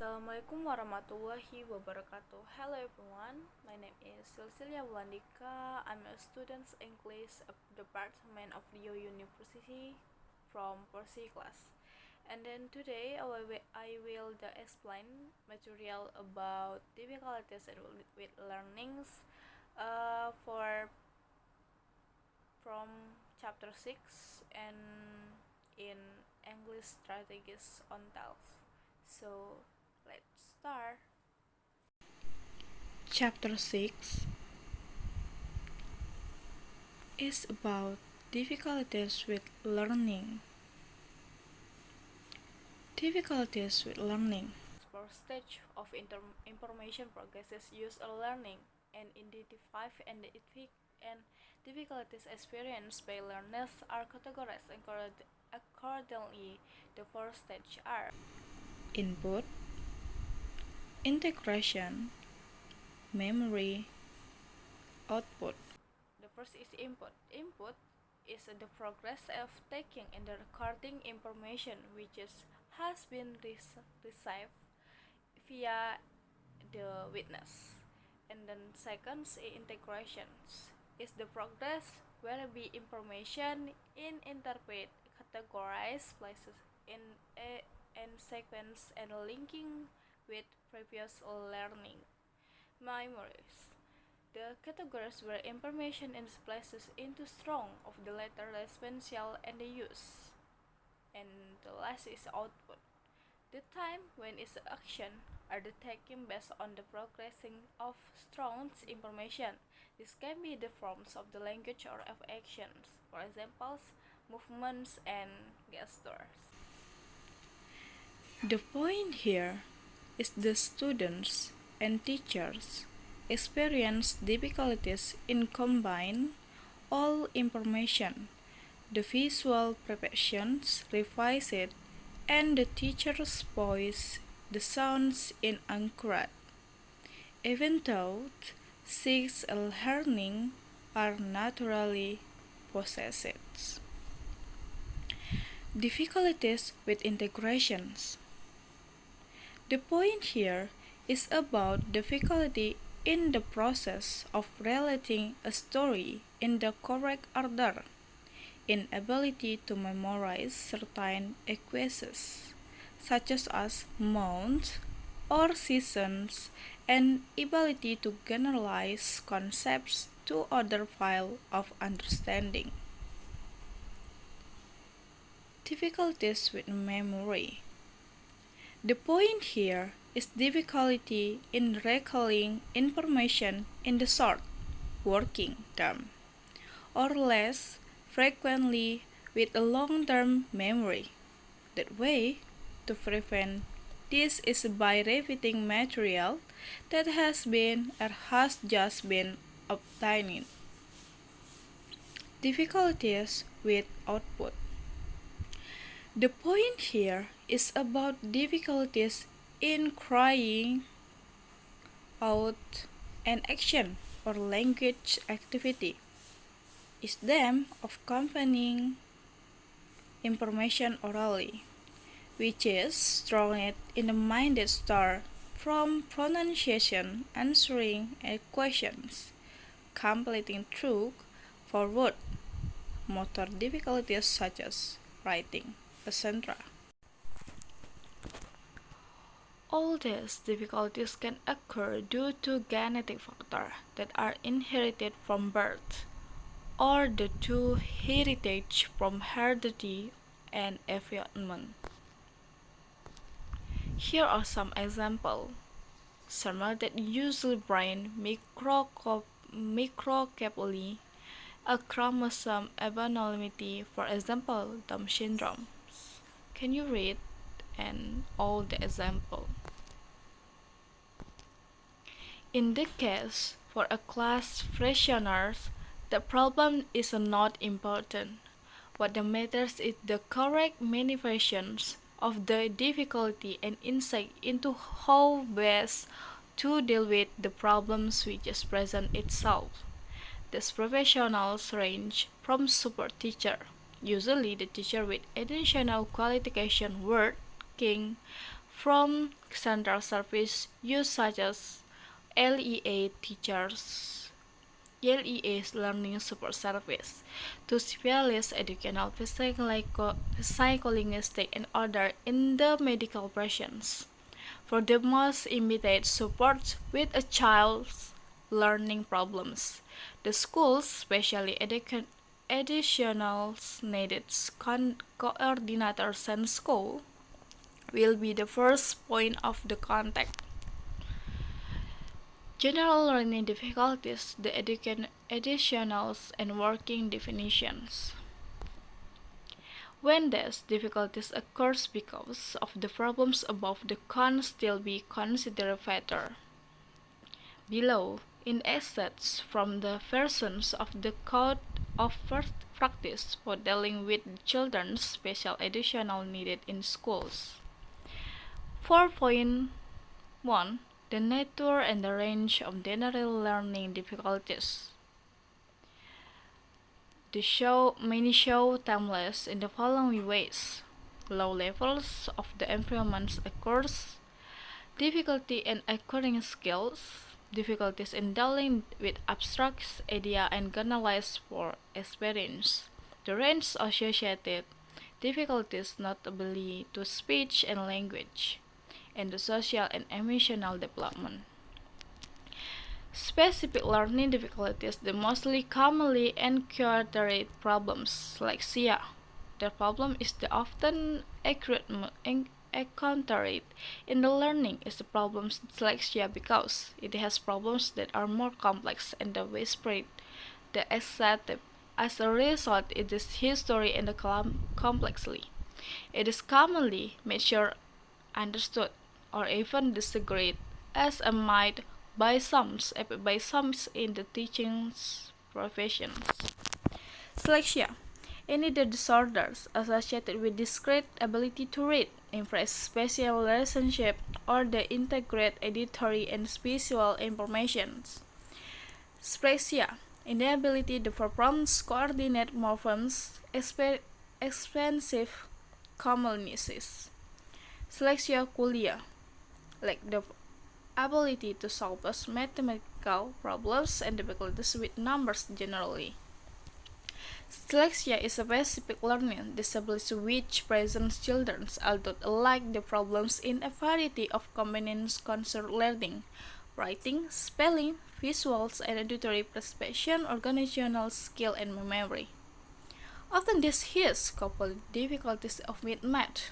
Assalamualaikum warahmatullahi wabarakatuh. Hello everyone, my name is Silsilia Wulan Dika. I'm a student English of Department of Rio University from Persi class. And then today I will explain material about difficulties with learnings for from chapter 6 and in English strategies on 12. So let's start. Chapter 6 is about difficulties with learning. Difficulties with learning. First stage of information progresses use learning and identify and difficulties experienced by learners are categorized accordingly. The first stage are Input, integration, memory, output. The first is input. Input is the progress of taking and recording information which has been received via the witness. And then second is integrations is the progress where the information in interpret, categorize, places in a and sequence and linking with previous learning. Memories. The categories where information is placed into strong of the letter sequential and the use. And the last is output. The time when its action are the taken based on the progressing of strong information. This can be the forms of the language or of actions, for example, movements and gestures. The point here is the students and teachers experience difficulties in combine all information. The visual preparations revise it, and the teacher's voice the sounds inaccurate. Even though six learning are naturally possessed. Difficulties with integrations. The point here is about difficulty in the process of relating a story in the correct order, inability to memorize certain equations, such as months or seasons, and ability to generalize concepts to other field of understanding. Difficulties with memory. The point here is difficulty in recalling information in the short, working term, or less frequently with a long-term memory. That way, to prevent this is by repeating material that has been or has just been obtained. Difficulties with output. The point here is about difficulties in crying out an action or language activity. Is them of conveying information orally, which is strong in the mind that start from pronunciation, answering questions, completing through forward, motor difficulties such as writing, etc. All these difficulties can occur due to genetic factors that are inherited from birth, or the two heritage from heredity and environment. Here are some examples. Some that usually bring microcephaly, a chromosome abnormality, for example, Down syndrome. Can you read and all the example? In this case, for a class fractioners, the problem is not important. What matters is the correct manifestations of the difficulty and insight into how best to deal with the problems which is present itself. These professionals range from support teacher, usually the teacher with additional qualification working from central service use such as LEA teachers, LEA's Learning Support Service, to specialist educational psycholinguistic and other in the medical professions. For the most immediate support with a child's learning problems, the school's specially additional needs coordinators and school will be the first point of the contact. General learning difficulties, the additionals and working definitions. When these difficulties occurs because of the problems above, the can still be considered better. Below, in excerpts from the versions of the Code of First Practice for dealing with children's special educational needed in schools. 4.1 The nature and the range of general learning difficulties. Many show timeless in the following ways: low levels of the environment occurs, difficulty in acquiring skills, difficulties in dealing with abstract idea and generalized for experience, the range associated difficulties notably to speech and language, and the social and emotional development. Specific learning difficulties, the mostly commonly encountered problems, dyslexia. The problem is the often encountered in the learning is the problem dyslexia because it has problems that are more complex and the widespread the accepted. As a result, it is history and the complexly. It is commonly measured, understood, or even disagreed as a might by some in the teaching professions. Dyslexia. Any the disorders associated with discrete ability to read, impress spatial relationship, or the integrate auditory and visual information. Dyspraxia. Inability to perform coordinate movements, expensive commonnesses. Dyslexia culia. Like the ability to solve mathematical problems and difficulties with numbers generally. Dyslexia is a specific learning disability which presents children although alike the problems in a variety of components concerned learning, writing, spelling, visuals, and auditory perception, organizational skill, and memory. Often this is coupled with difficulties with math.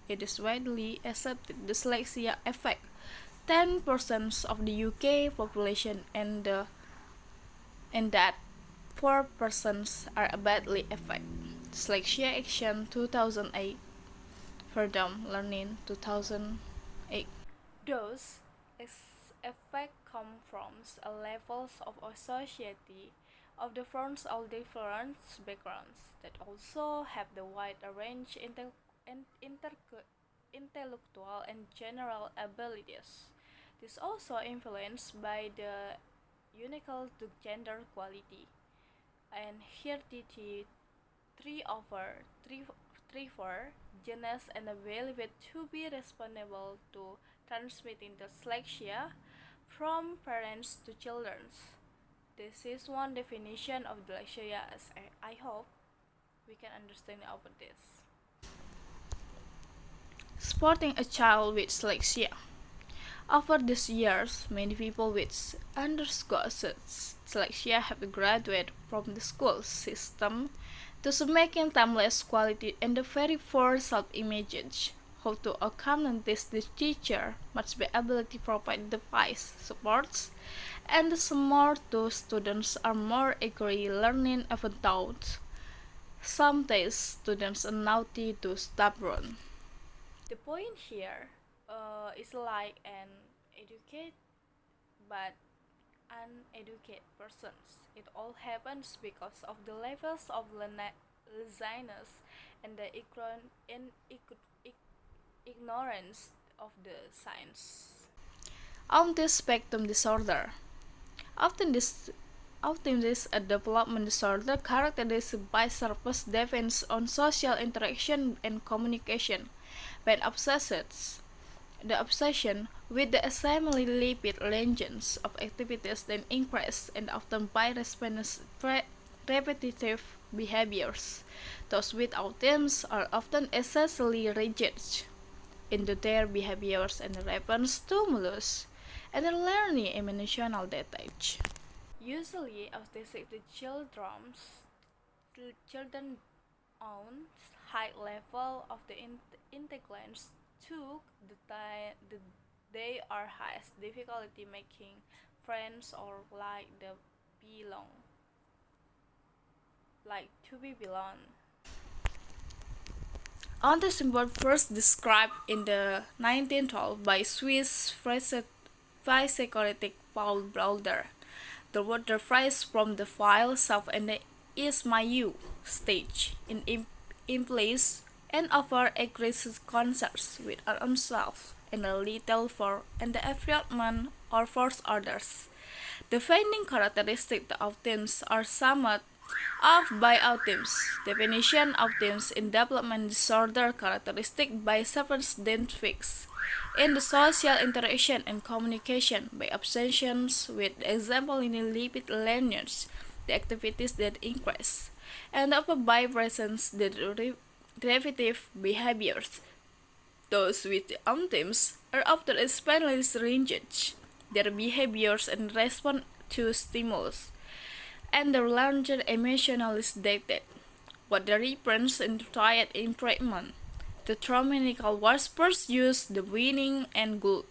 It is widely accepted dyslexia affects 10% of the UK population and that 4% are badly affected. Dyslexia Action 2008, Freedom Learning 2008. Those effects come from a levels of society of the fronts of different backgrounds that also have the wide range intellectual and general abilities. This also influenced by the unequal to gender equality and heredity 3 over 3 4 genes and ability to be responsible to transmitting the dyslexia from parents to children. This is one definition of dyslexia as I hope we can understand about this. Supporting a child with dyslexia. Over these years, many people with undergoing dyslexia have graduated from the school system thus making timeless quality and the very poor self-image. How to accommodate this, the teacher must be able to provide device supports, and the more two students are more eagerly learning even though some days students are naughty to stubborn. The point here is like an educated but uneducated persons. It all happens because of the levels of laziness and the ignorance of the science. Autism spectrum disorder. Often this Autism is a development disorder characterized by surface dependence on social interaction and communication. When obsessed The obsession with the assembly lipid ranges of activities then increase and often by repetitive behaviors. Those with autism are often essentially rigid into their behaviors and response stimulus and are learning emotional detach. Usually, autistic children own high level of the integrants took the they are highest difficulty making friends or belong like to be belong. Autism was first described in the 1912 by Swiss psychoanalytic Paul Browder. The word derives from the file self and the is my you stage in place and over aggressive concerts with our own self and a little for and the environment or for others. Defining characteristics of teams are summed up by autism's definition. Autism in development disorder characteristic by several fix in the social interaction and communication by obsessions with example in the lipid learners, the activities that increase, and of by presence the derivative behaviors. Those with autism are often especially stringent their behaviors and respond to stimulus, and the larger emotional stated. What the reference in triad improvement. The Tromenical was first used the winning and good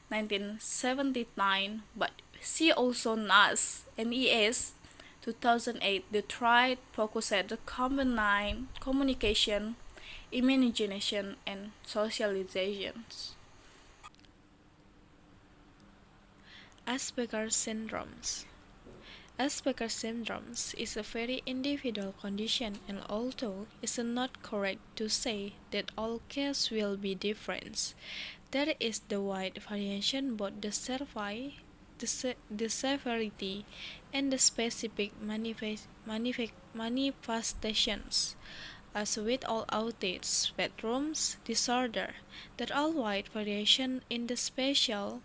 1979, but see also NAS NES 2008 the triad focused the combined communication, imagination and socializations. Asperger's syndromes. Asperger's syndrome is a very individual condition, and although it's not correct to say that all cases will be different, there is the wide variation both the severity and the specific manifestations. As with all autism spectrums disorder, there are wide variation in the spatial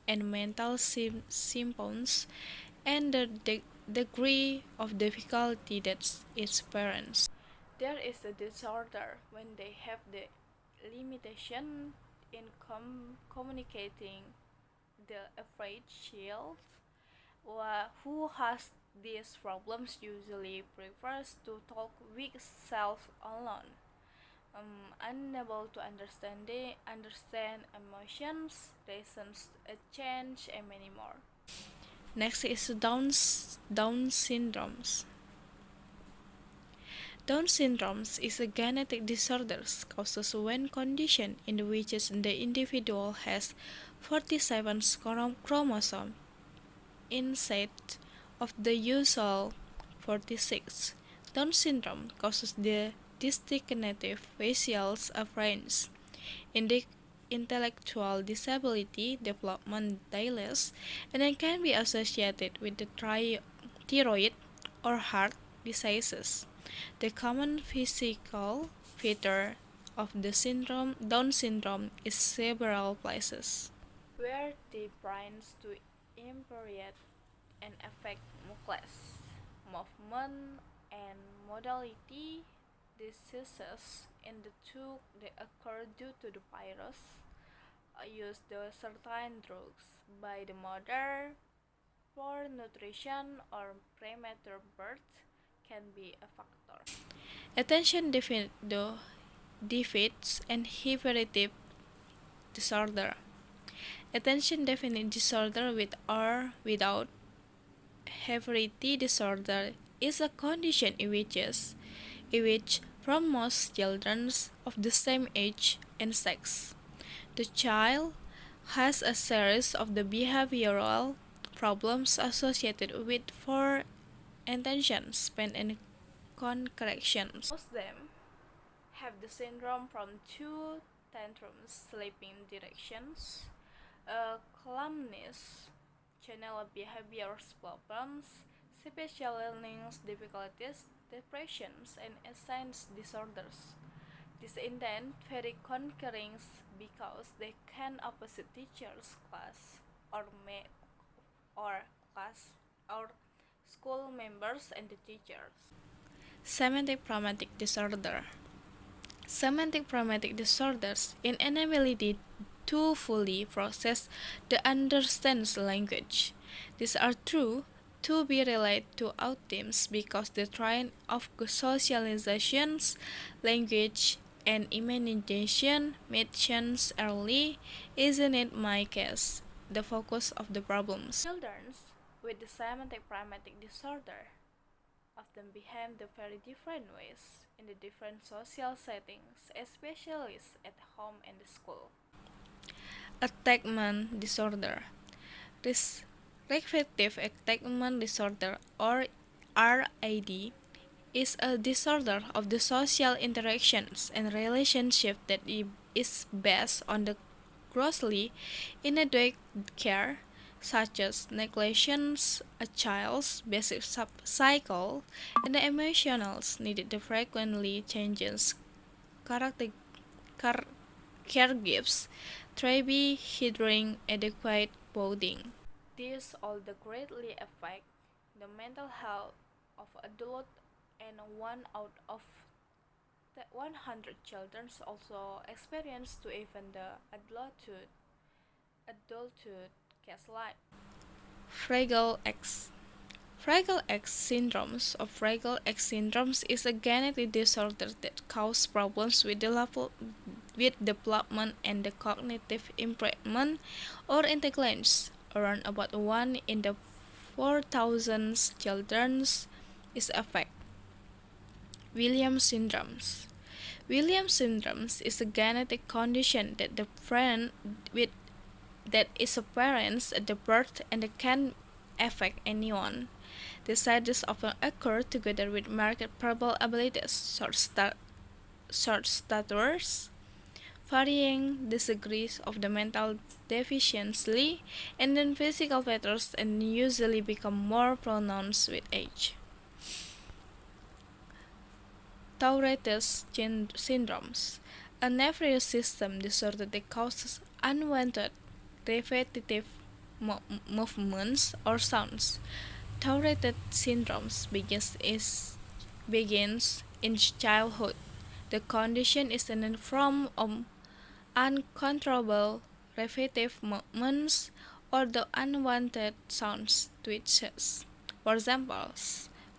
and mental symptoms and the degree of difficulty that its parents. There is a disorder when they have the limitation in communicating. The afraid child who has these problems usually prefers to talk with self alone, unable to understand emotions, reasons, a change, and many more. Next is Down syndromes. Down syndrome is a genetic disorder caused when condition in which the individual has 47 chromosomes instead of the usual 46. Down syndrome causes the distinctive facial appearance, intellectual disability, development delays, and it can be associated with the thyroid or heart diseases. The common physical feature of the Down syndrome is cerebral places. Where the brains to impaired and affect muscles, movement, and modality diseases in the two they occur due to the virus use the certain drugs by the mother for nutrition or premature birth can be a factor. Attention deficits and hyperactive disorder. Attention deficit disorder with or without hyperactivity disorder is a condition in which from most children of the same age and sex, the child has a series of the behavioral problems associated with for attention span and corrections. Most of them have the syndrome from two tantrums, sleeping directions, calmness, channel behavior problems, special learning difficulties, depressions, and science disorders. This intent very conquering because they can opposite teachers, class, or or class or school members and the teachers. Semantic Pragmatic Disorder. Semantic pragmatic disorders in inability to fully process the understands language. These are true to be related to autism because the train of socializations, language, and imagination mentioned early isn't it my case, the focus of the problems. Children with the semantic pragmatic disorder often behave in very different ways in the different social settings, especially at home and the school. Attachment disorder. Reflective attachment disorder or RAD is a disorder of the social interactions and relationship that is based on the grossly inadequate care, such as neglections a child's basic cycle and the emotions needed to frequently changes character car- caregivers, therapy hindering adequate bonding. These all the greatly affect the mental health of adult, and 100 children also experience to even the adulthood case life. Fragile X. Fragile X syndromes or Fragile X syndromes is a genetic disorder that causes problems with development and the cognitive impairment or intelligence. Around about 1 in the 4,000 children is affected. Williams syndromes. Williams syndromes is a genetic condition that the friend with that is apparent at the birth and can affect anyone. The stages often occur together with marked verbal abilities, short statures, varying degrees of the mental deficiency, and then physical features and usually become more pronounced with age. Tourette's syndromes, a nervous system disorder that causes unwanted repetitive movements or sounds. Tourette syndrome begins in childhood. The condition is in the form of uncontrollable repetitive movements or the unwanted sounds twitches. For example,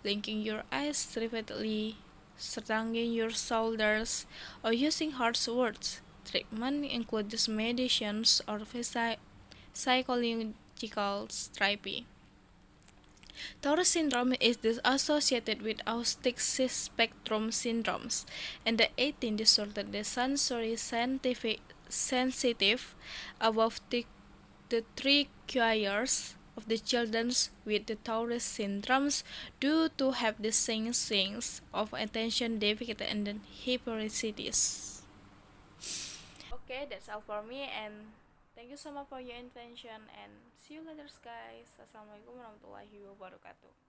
blinking your eyes repeatedly, shrugging your shoulders, or using harsh words. Treatment includes medications or psychological therapy. Tourette syndrome is associated with autistic spectrum syndromes and the 18 disorder the sensory sensitive above the 3 quarters of the children with the Tourette syndromes do to have the same things of attention deficit and hyperactivities. Okay, that's all for me, and thank you so much for your attention, and see you later guys. Assalamualaikum warahmatullahi wabarakatuh.